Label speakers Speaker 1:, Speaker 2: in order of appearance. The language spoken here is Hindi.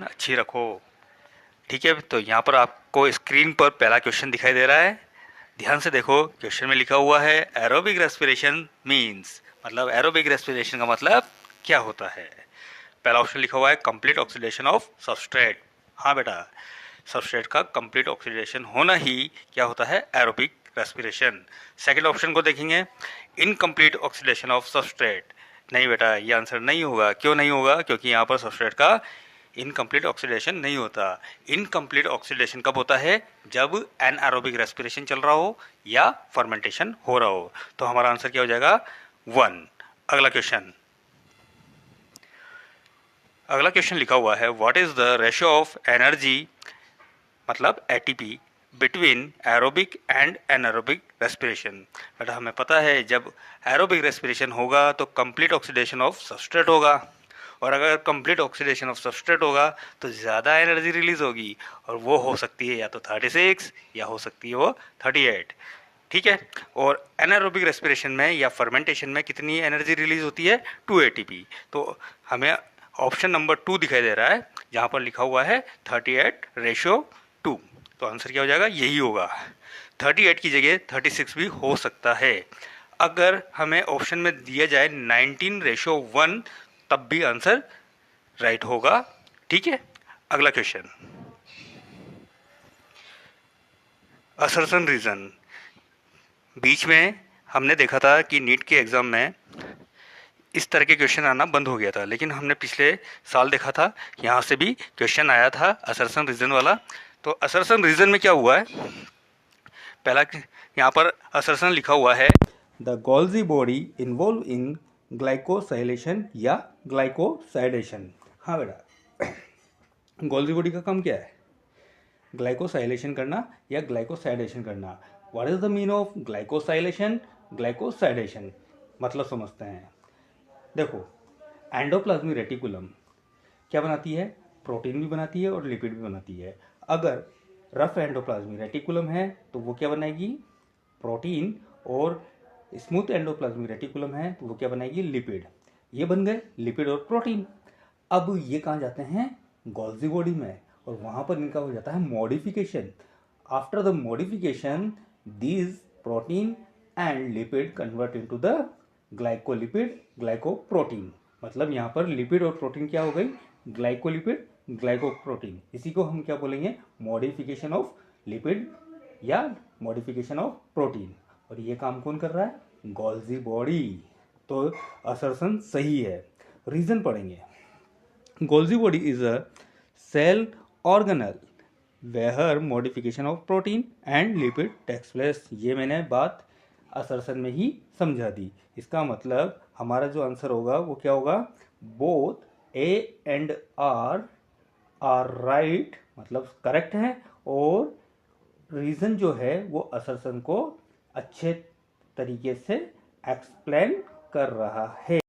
Speaker 1: अच्छी रखो। ठीक है, तो यहाँ पर आपको स्क्रीन पर पहला क्वेश्चन दिखाई दे रहा है। ध्यान से देखो, क्वेश्चन में लिखा हुआ है एरोबिक रेस्पिरेशन मीन्स, मतलब एरोबिक रेस्पिरेशन का मतलब क्या होता है। पहला ऑप्शन लिखा हुआ है कंप्लीट ऑक्सीडेशन ऑफ सबस्ट्रेट। हाँ बेटा, सबस्ट्रेट का कंप्लीट ऑक्सीडेशन होना ही क्या होता है, एरोबिक रेस्पिरेशन। सेकंड ऑप्शन को देखेंगे, इनकम्प्लीट ऑक्सीडेशन ऑफ सबस्ट्रेट। नहीं बेटा, ये आंसर नहीं होगा। क्यों नहीं होगा? क्योंकि यहाँ पर सबस्ट्रेट का इनकम्प्लीट ऑक्सीडेशन नहीं होता। इनकम्प्लीट ऑक्सीडेशन कब होता है? जब एनएरोबिक रेस्पिरेशन चल रहा हो या फर्मेंटेशन हो रहा हो। तो हमारा आंसर क्या हो जाएगा? 1। अगला क्वेश्चन लिखा हुआ है what is the ratio of energy, मतलब ATP, between aerobic and anaerobic respiration. बेटा हमें पता है जब एरोबिक रेस्पिरेशन होगा तो कंप्लीट ऑक्सीडेशन ऑफ सबस्ट्रेट होगा, और अगर कंप्लीट ऑक्सीडेशन ऑफ सबस्ट्रेट होगा तो ज़्यादा एनर्जी रिलीज होगी, और वो हो सकती है या तो 36 या हो सकती है वो 38। ठीक है, और एनारोबिक रेस्पिरेशन में या फर्मेंटेशन में कितनी एनर्जी रिलीज होती है? 2 एटीपी। तो हमें ऑप्शन नंबर 2 दिखाई दे रहा है जहाँ पर लिखा हुआ है 38:2। तो आंसर क्या हो जाएगा? यही होगा। 38 की जगह 36 भी हो सकता है। अगर हमें ऑप्शन में दिया जाए 19:1 तब भी आंसर राइट होगा। ठीक है, अगला क्वेश्चन, असर्शन रीजन। बीच में हमने देखा था कि नीट के एग्जाम में इस तरह के क्वेश्चन आना बंद हो गया था, लेकिन हमने पिछले साल देखा था यहाँ से भी क्वेश्चन आया था असर्शन रीजन वाला। तो असर्शन रीजन में क्या हुआ है? पहला यहाँ पर असर्शन लिखा हुआ है the Golgi body involve in glycosylation या ग्लाइकोसाइडेशन। हाँ बेटा, गोल्जी बॉडी का काम क्या है? ग्लाइकोसाइलेशन करना या ग्लाइकोसाइडेशन करना। What is the mean of glycosylation, glycosidation? मतलब समझते हैं। देखो, एंडोप्लाज्मिक रेटिकुलम क्या बनाती है? प्रोटीन भी बनाती है और लिपिड भी बनाती है। अगर रफ एंडोप्लाज्मिक रेटिकुलम है तो वो क्या बनाएगी? प्रोटीन। और स्मूथ एंडोप्लाज्मिक रेटिकुलम है तो वो क्या बनाएगी? लिपिड। ये बन गए लिपिड और प्रोटीन। अब ये कहाँ जाते हैं? गोल्जी बॉडी में, और वहाँ पर इनका हो जाता है modification. After the modification these protein and lipid convert into the glycolipid, glycoprotein. मतलब यहाँ पर लिपिड और प्रोटीन क्या हो गई? Glycolipid, glycoprotein. इसी को हम क्या बोलेंगे? मॉडिफिकेशन ऑफ लिपिड या मॉडिफिकेशन ऑफ प्रोटीन। और ये काम कौन कर रहा है? Golgi body. तो असर्शन सही है। रीजन पढ़ेंगे। Golgi body is a cell organelle where modification of protein and lipid takes place. ये मैंने बात असर्शन में ही समझा दी। इसका मतलब हमारा जो आंसर होगा वो क्या होगा? Both A and R right, मतलब करेक्ट है। और रीजन जो है वो असर्शन को अच्छे तरीके से एक्सप्लेन कर रहा है।